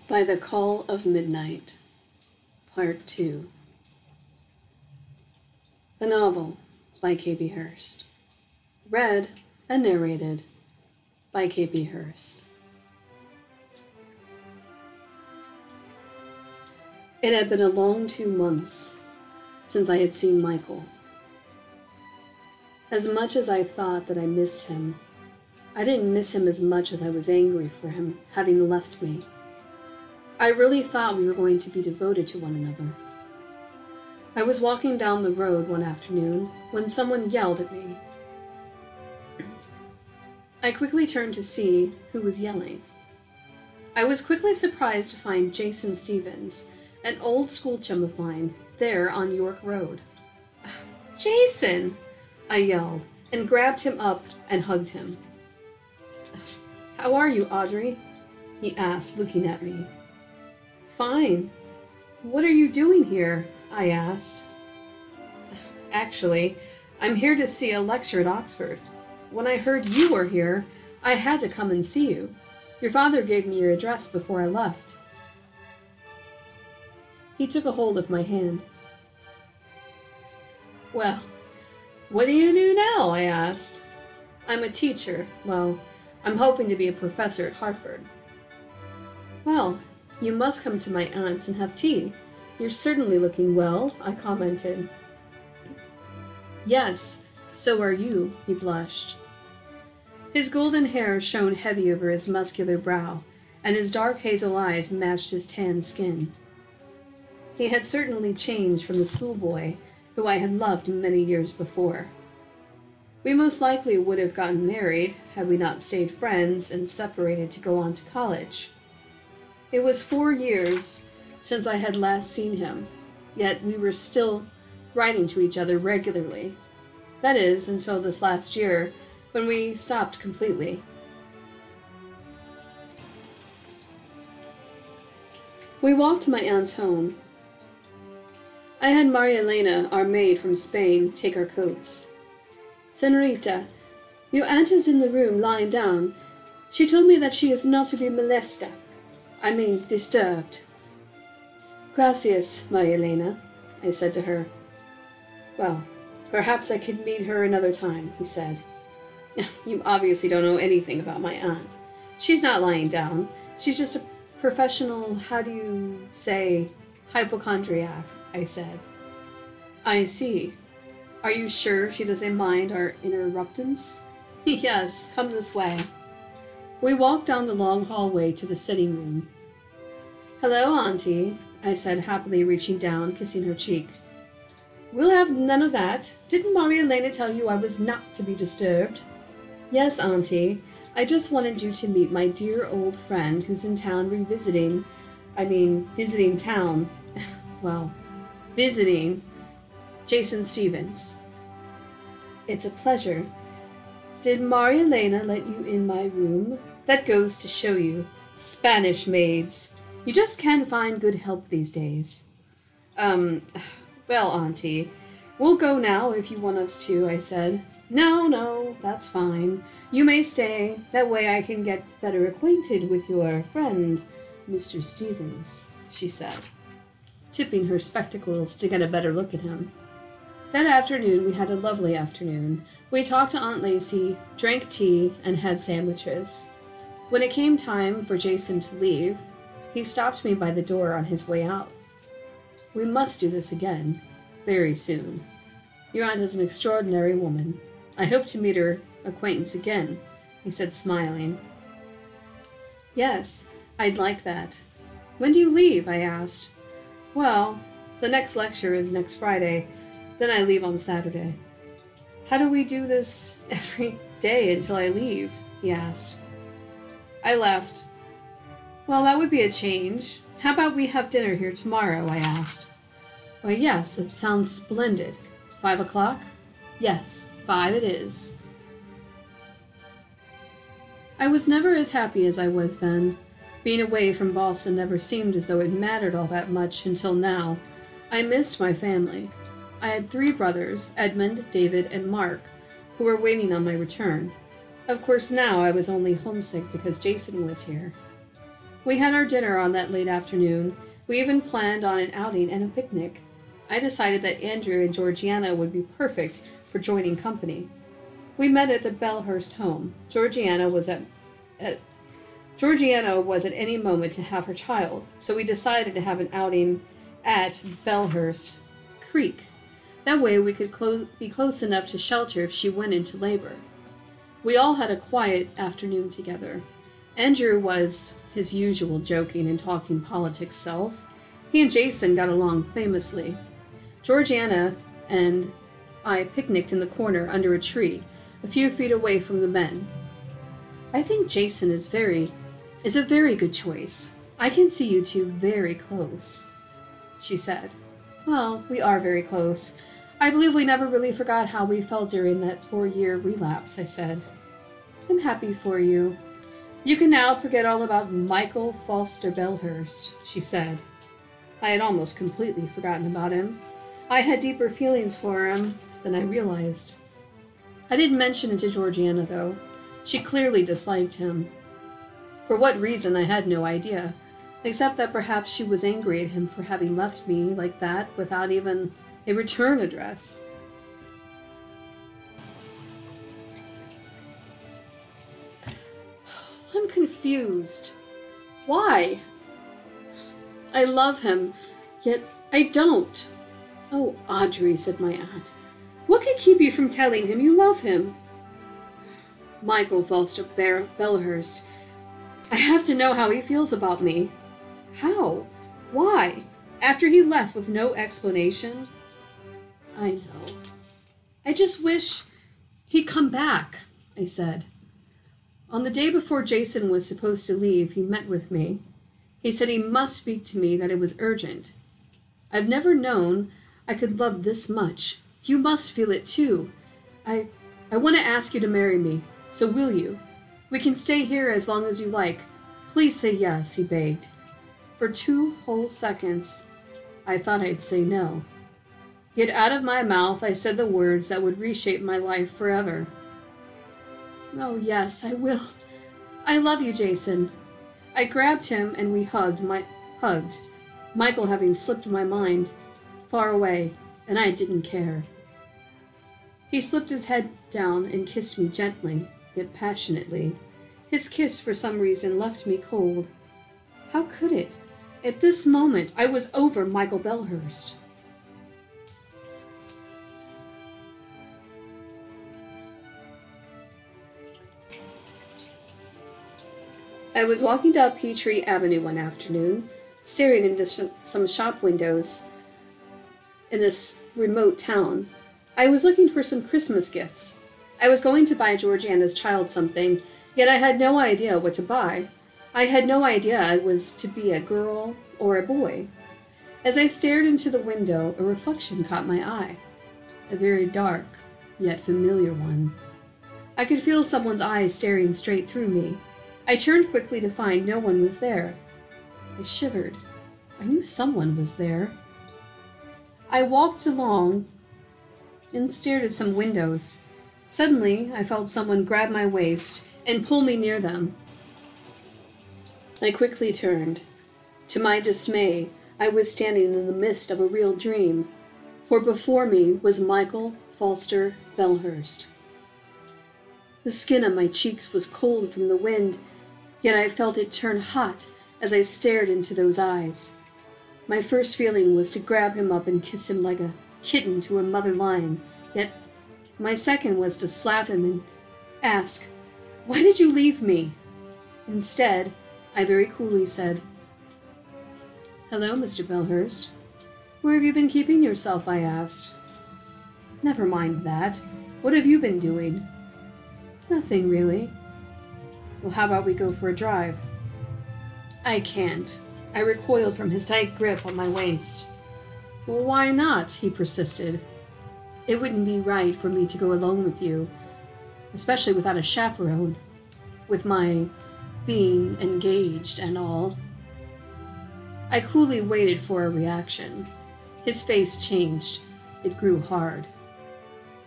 By the Call of Midnight, Part 2. A novel by KB Hurst. Read and narrated by KB Hurst. It had been a long 2 months since I had seen Michael. As much as I thought that I missed him, I didn't miss him as much as I was angry for him having left me. I really thought we were going to be devoted to one another. I was walking down the road one afternoon when someone yelled at me. I quickly turned to see who was yelling. I was quickly surprised to find Jason Stevens, an old school chum of mine, there on York Road. "Jason!" I yelled, and grabbed him up and hugged him. "How are you, Audrey?" he asked, looking at me. "Fine. What are you doing here?" I asked. "Actually, I'm here to see a lecture at Oxford. When I heard you were here, I had to come and see you. Your father gave me your address before I left." He took a hold of my hand. "Well, what do you do now?" I asked. "I'm a teacher. Well, I'm hoping to be a professor at Harvard." "Well, you must come to my aunt's and have tea. You're certainly looking well," I commented. "Yes, so are you," he blushed. His golden hair shone heavy over his muscular brow, and his dark hazel eyes matched his tan skin. He had certainly changed from the schoolboy who I had loved many years before. We most likely would have gotten married had we not stayed friends and separated to go on to college. It was 4 years since I had last seen him, yet we were still writing to each other regularly. That is, until this last year, when we stopped completely. We walked to my aunt's home. I had Maria Elena, our maid from Spain, take our coats. "Senorita, your aunt is in the room lying down. She told me that she is not to be disturbed." "Gracias, Maria Elena," I said to her. "Well, perhaps I could meet her another time," he said. "You obviously don't know anything about my aunt. She's not lying down. She's just a professional, hypochondriac," I said. "I see. Are you sure she doesn't mind our interruptions?" "Yes, come this way." We walked down the long hallway to the sitting room. "Hello, Auntie," I said, happily reaching down, kissing her cheek. "We'll have none of that. Didn't Maria Elena tell you I was not to be disturbed?" "Yes, Auntie. I just wanted you to meet my dear old friend who's in town visiting town. Well, visiting Jason Stevens." "It's a pleasure. Did Maria Elena let you in my room? That goes to show you. Spanish maids. You just can't find good help these days." Well, Auntie, we'll go now if you want us to," I said. No, that's fine. You may stay. That way I can get better acquainted with your friend, Mr. Stevens," she said, tipping her spectacles to get a better look at him. That afternoon we had a lovely afternoon. We talked to Aunt Lacey, drank tea, and had sandwiches. When it came time for Jason to leave, he stopped me by the door on his way out. "We must do this again, very soon. Your aunt is an extraordinary woman. I hope to meet her acquaintance again," he said, smiling. "Yes, I'd like that. When do you leave?" I asked. "Well, the next lecture is next Friday. Then I leave on Saturday." "How do we do this every day until I leave?" he asked. I laughed. "Well, that would be a change. How about we have dinner here tomorrow?" I asked. "Why, yes, that sounds splendid. 5 o'clock? Yes, 5 it is." I was never as happy as I was then. Being away from Boston never seemed as though it mattered all that much until now. I missed my family. I had 3 brothers, Edmund, David, and Mark, who were waiting on my return. Of course now I was only homesick because Jason was here. We had our dinner on that late afternoon. We even planned on an outing and a picnic. I decided that Andrew and Georgiana would be perfect for joining company. We met at the Hurst home. Georgiana was at any moment to have her child, so we decided to have an outing at Hurst Creek. That way we could be close enough to shelter if she went into labor. We all had a quiet afternoon together. Andrew was his usual joking and talking politics self. He and Jason got along famously. Georgiana and I picnicked in the corner under a tree, a few feet away from the men. I think Jason is a very good choice. I can see you two very close, she said. Well, we are very close. I believe we never really forgot how we felt during that 4-year relapse, I said. I'm happy for you. You can now forget all about Michael Foster Hurst, she said. I had almost completely forgotten about him. I had deeper feelings for him than I realized. I didn't mention it to Georgiana, though. She clearly disliked him. For what reason, I had no idea, except that perhaps she was angry at him for having left me like that without even a return address. I'm confused. Why? I love him, yet I don't. Oh, Audrey, said my aunt. What could keep you from telling him you love him? Michael Foster Hurst. I have to know how he feels about me. How? Why? After he left with no explanation? I know. I just wish he'd come back, I said. On the day before Jason was supposed to leave, he met with me. He said he must speak to me, that it was urgent. I've never known I could love this much. You must feel it too. I want to ask you to marry me, so will you? We can stay here as long as you like. Please say yes, he begged. For 2 whole seconds, I thought I'd say no. Yet out of my mouth I said the words that would reshape my life forever. Oh yes, I will. I love you, Jason. I grabbed him and we hugged, Michael having slipped my mind far away, and I didn't care. He slipped his head down and kissed me gently, yet passionately. His kiss, for some reason, left me cold. How could it? At this moment, I was over Michael Hurst. I was walking down Peachtree Avenue one afternoon, staring into some shop windows in this remote town. I was looking for some Christmas gifts. I was going to buy Georgiana's child something, yet I had no idea what to buy. I had no idea it was to be a girl or a boy. As I stared into the window, a reflection caught my eye, a very dark, yet familiar one. I could feel someone's eyes staring straight through me. I turned quickly to find no one was there. I shivered. I knew someone was there. I walked along and stared at some windows. Suddenly, I felt someone grab my waist and pull me near them. I quickly turned. To my dismay, I was standing in the midst of a real dream, for before me was Michael Foster Hurst. The skin on my cheeks was cold from the wind, yet I felt it turn hot as I stared into those eyes. My first feeling was to grab him up and kiss him like a kitten to a mother lion, yet my second was to slap him and ask, "Why did you leave me?" Instead, I very coolly said, "Hello, Mr. Hurst. Where have you been keeping yourself?" I asked. "Never mind that. What have you been doing?" "Nothing, really." "Well, how about we go for a drive?" "I can't." I recoiled from his tight grip on my waist. "Well, why not?" he persisted. "It wouldn't be right for me to go alone with you, especially without a chaperone, with my being engaged and all." I coolly waited for a reaction. His face changed. It grew hard.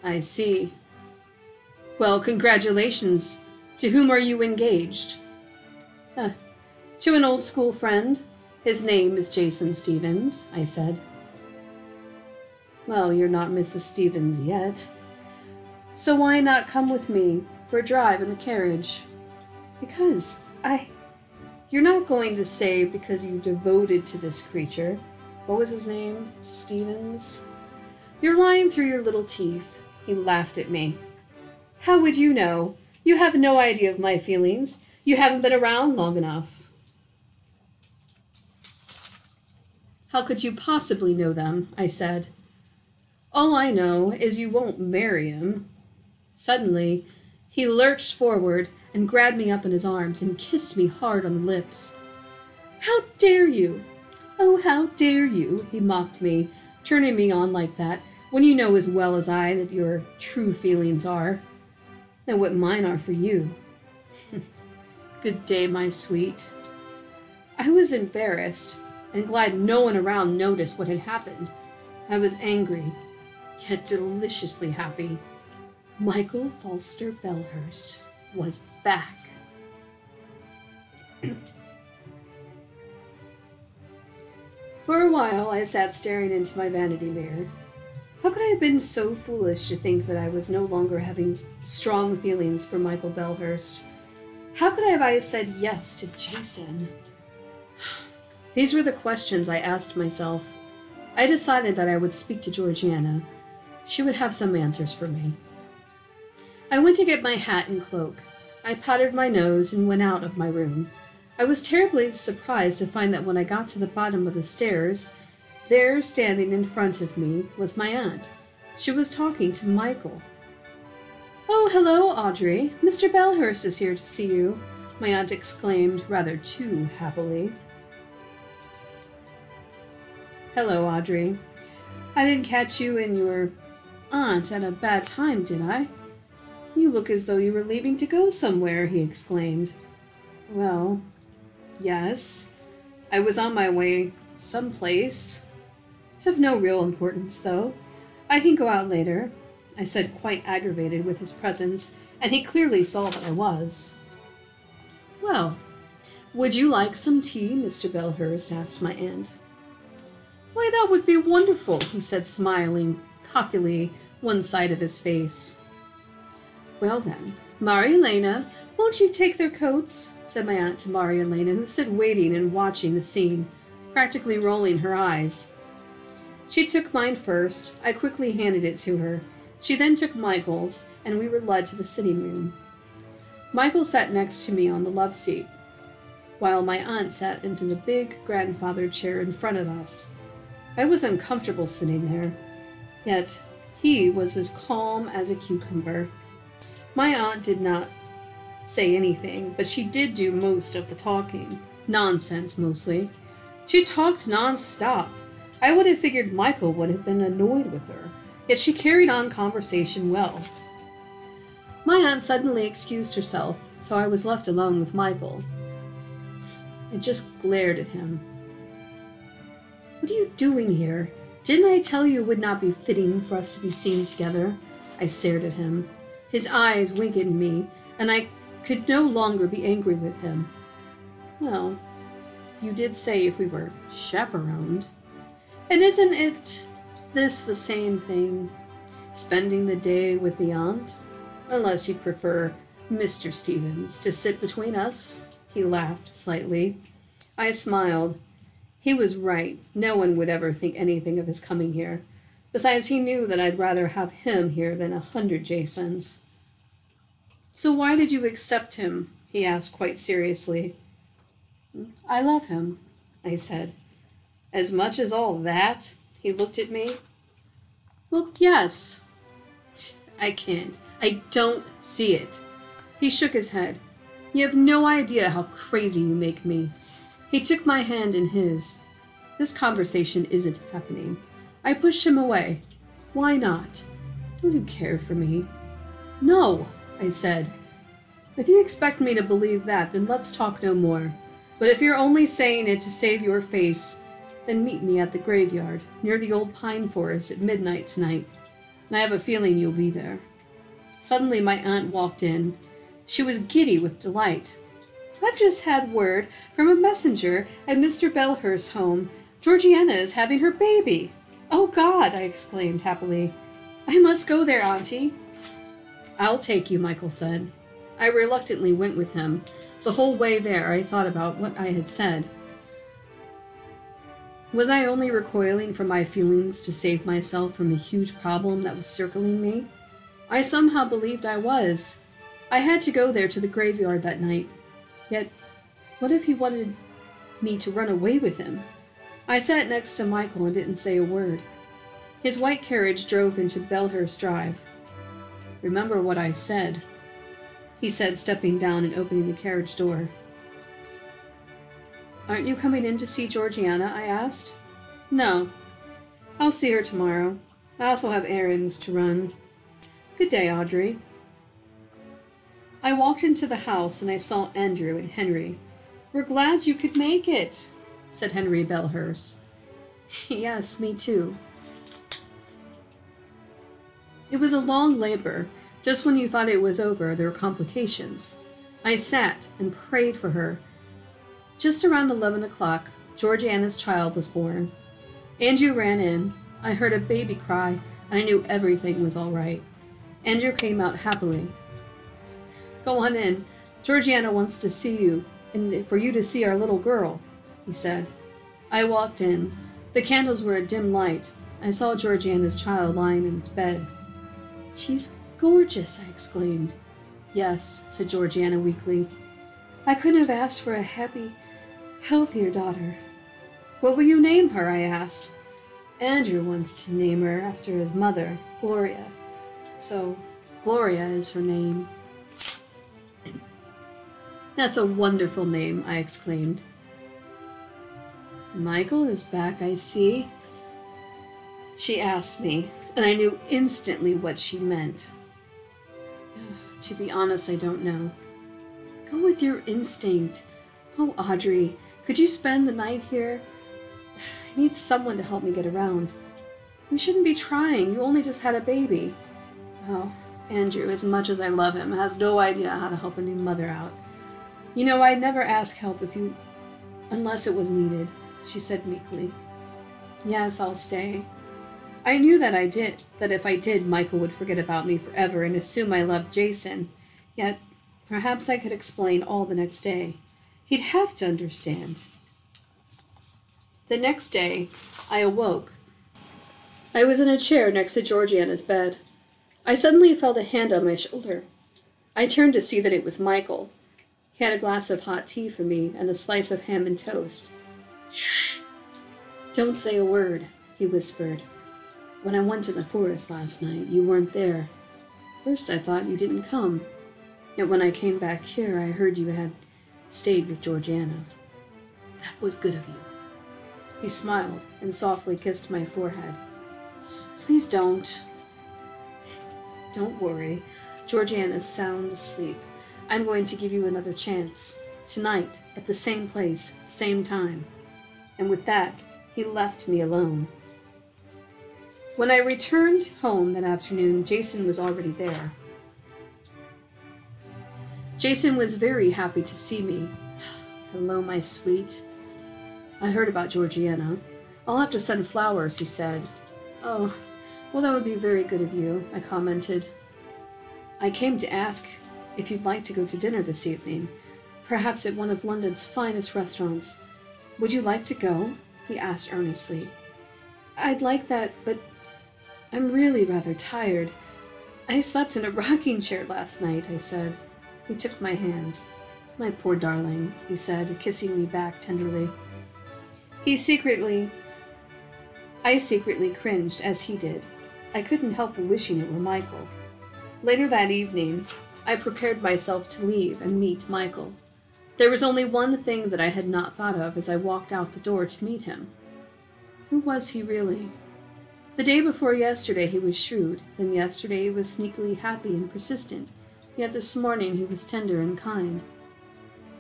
"I see. Well, congratulations. To whom are you engaged?" To an old school friend. His name is Jason Stevens, I said. Well, you're not Mrs. Stevens yet. So why not come with me for a drive in the carriage? Because You're not going to say because you're devoted to this creature. What was his name? Stevens? You're lying through your little teeth. He laughed at me. How would you know? You have no idea of my feelings. You haven't been around long enough. How could you possibly know them? I said. All I know is you won't marry him. Suddenly, he lurched forward and grabbed me up in his arms and kissed me hard on the lips. How dare you? Oh, how dare you? He mocked me, turning me on like that, when you know as well as I that your true feelings are, and what mine are for you. Good day, my sweet. I was embarrassed and glad no one around noticed what had happened. I was angry, yet deliciously happy. Michael Falster Belhurst was back. For a while, I sat staring into my vanity mirror. How could I have been so foolish to think that I was no longer having strong feelings for Michael Belhurst? How could I said yes to Jason? These were the questions I asked myself. I decided that I would speak to Georgiana. She would have some answers for me. I went to get my hat and cloak. I powdered my nose and went out of my room. I was terribly surprised to find that when I got to the bottom of the stairs, there, standing in front of me, was my aunt. She was talking to Michael. Oh, hello, Audrey. Mr. Belhurst is here to see you, my aunt exclaimed rather too happily. Hello, Audrey. I didn't catch you and your aunt at a bad time, did I? You look as though you were leaving to go somewhere, he exclaimed. Well, yes. I was on my way someplace. It's of no real importance, though. I can go out later, I said, quite aggravated with his presence, and he clearly saw that I was. Well, would you like some tea, Mr. Belhurst? Asked my aunt. Why, that would be wonderful, he said, smiling cockily one side of his face. Well then, Marielena, won't you take their coats? Said my aunt to Marielena, who stood waiting and watching the scene, practically rolling her eyes. She took mine first. I quickly handed it to her. She then took Michael's, and we were led to the sitting room. Michael sat next to me on the love seat, while my aunt sat into the big grandfather chair in front of us. I was uncomfortable sitting there, yet he was as calm as a cucumber. My aunt did not say anything, but she did do most of the talking. Nonsense, mostly. She talked non-stop. I would have figured Michael would have been annoyed with her, yet she carried on conversation well. My aunt suddenly excused herself, so I was left alone with Michael. I just glared at him. What are you doing here? Didn't I tell you it would not be fitting for us to be seen together? I stared at him. His eyes winked at me, and I could no longer be angry with him. Well, you did say if we were chaperoned. And isn't this the same thing? Spending the day with the aunt? Unless you'd prefer Mr. Stevens to sit between us? He laughed slightly. I smiled. He was right. No one would ever think anything of his coming here. Besides, he knew that I'd rather have him here than 100 Jasons. So why did you accept him? He asked quite seriously. I love him, I said. As much as all that? He looked at me. Well, yes. I can't. I don't see it. He shook his head. You have no idea how crazy you make me. He took my hand in his. This conversation isn't happening. I pushed him away. Why not? Don't you care for me? No, I said. If you expect me to believe that, then let's talk no more. But if you're only saying it to save your face, then meet me at the graveyard, near the old pine forest at midnight tonight. And I have a feeling you'll be there. Suddenly my aunt walked in. She was giddy with delight. I've just had word from a messenger at Mr. Belhurst's home. Georgiana is having her baby. Oh, God, I exclaimed happily. I must go there, Auntie. I'll take you, Michael said. I reluctantly went with him. The whole way there I thought about what I had said. Was I only recoiling from my feelings to save myself from a huge problem that was circling me? I somehow believed I was. I had to go there to the graveyard that night. Yet, what if he wanted me to run away with him? I sat next to Michael and didn't say a word. His white carriage drove into Belhurst Drive. Remember what I said, he said, stepping down and opening the carriage door. Aren't you coming in to see Georgiana? I asked. No. I'll see her tomorrow. I also have errands to run. Good day, Audrey. I walked into the house and I saw Andrew and Henry. We're glad you could make it, said Henry Belhurst. Yes, me too. It was a long labor. Just when you thought it was over, there were complications. I sat and prayed for her. Just around 11 o'clock, Georgiana's child was born. Andrew ran in. I heard a baby cry, and I knew everything was all right. Andrew came out happily. Go on in. Georgiana wants to see you, and for you to see our little girl, he said. I walked in. The candles were a dim light. I saw Georgiana's child lying in its bed. She's gorgeous, I exclaimed. Yes, said Georgiana weakly. I couldn't have asked for a happy, healthier daughter. What will you name her? I asked. Andrew wants to name her after his mother, Gloria. So, Gloria is her name. That's a wonderful name, I exclaimed. Michael is back, I see. She asked me, and I knew instantly what she meant. To be honest, I don't know. Go with your instinct. Oh, Audrey, could you spend the night here? I need someone to help me get around. You shouldn't be trying. You only just had a baby. Oh, Andrew, as much as I love him, has no idea how to help a new mother out. You know, I'd never ask help unless it was needed, she said meekly. Yes, I'll stay. I knew that if I did, Michael would forget about me forever and assume I loved Jason. Yet, perhaps I could explain all the next day. He'd have to understand. The next day, I awoke. I was in a chair next to Georgiana's bed. I suddenly felt a hand on my shoulder. I turned to see that it was Michael. He had a glass of hot tea for me and a slice of ham and toast. Shh! Don't say a word, he whispered. When I went to the forest last night, you weren't there. First I thought you didn't come. Yet when I came back here, I heard you had stayed with Georgiana. That was good of you. He smiled and softly kissed my forehead. Please don't. Don't worry. Georgiana's sound asleep. I'm going to give you another chance. Tonight, at the same place, same time. And with that, he left me alone. When I returned home that afternoon, Jason was already there. Jason was very happy to see me. Hello, my sweet. I heard about Georgiana. I'll have to send flowers, he said. Oh, well, that would be very good of you, I commented. I came to ask if you'd like to go to dinner this evening, perhaps at one of London's finest restaurants. Would you like to go? He asked earnestly. I'd like that, but I'm really rather tired. I slept in a rocking chair last night, I said. He took my hands. My poor darling, he said, kissing me back tenderly. I secretly cringed as he did. I couldn't help wishing it were Michael. Later that evening, I prepared myself to leave and meet Michael. There was only one thing that I had not thought of as I walked out the door to meet him. Who was he really? The day before yesterday he was shrewd, then yesterday he was sneakily happy and persistent, yet this morning he was tender and kind.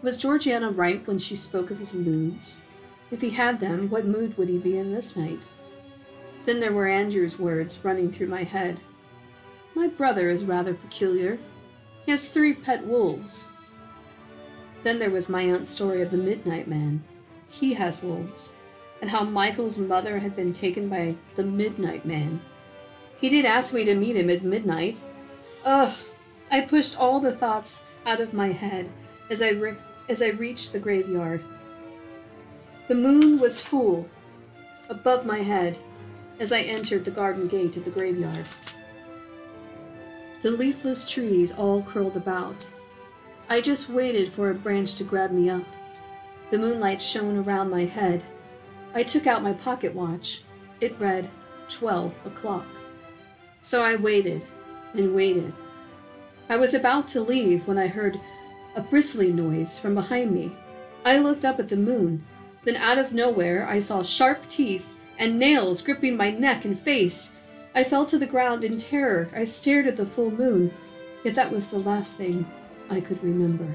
Was Georgiana right when she spoke of his moods? If he had them, what mood would he be in this night? Then there were Andrew's words running through my head. My brother is rather peculiar. He has 3 pet wolves. Then there was my aunt's story of the Midnight Man. He has wolves. And how Michael's mother had been taken by the Midnight Man. He did ask me to meet him at midnight. Ugh! I pushed all the thoughts out of my head as I reached the graveyard. The moon was full above my head as I entered the garden gate of the graveyard. The leafless trees all curled about. I just waited for a branch to grab me up. The moonlight shone around my head. I took out my pocket watch. It read 12 o'clock. So I waited and waited. I was about to leave when I heard a bristly noise from behind me. I looked up at the moon. Then out of nowhere I saw sharp teeth and nails gripping my neck and face. I fell to the ground in terror. I stared at the full moon, yet that was the last thing I could remember.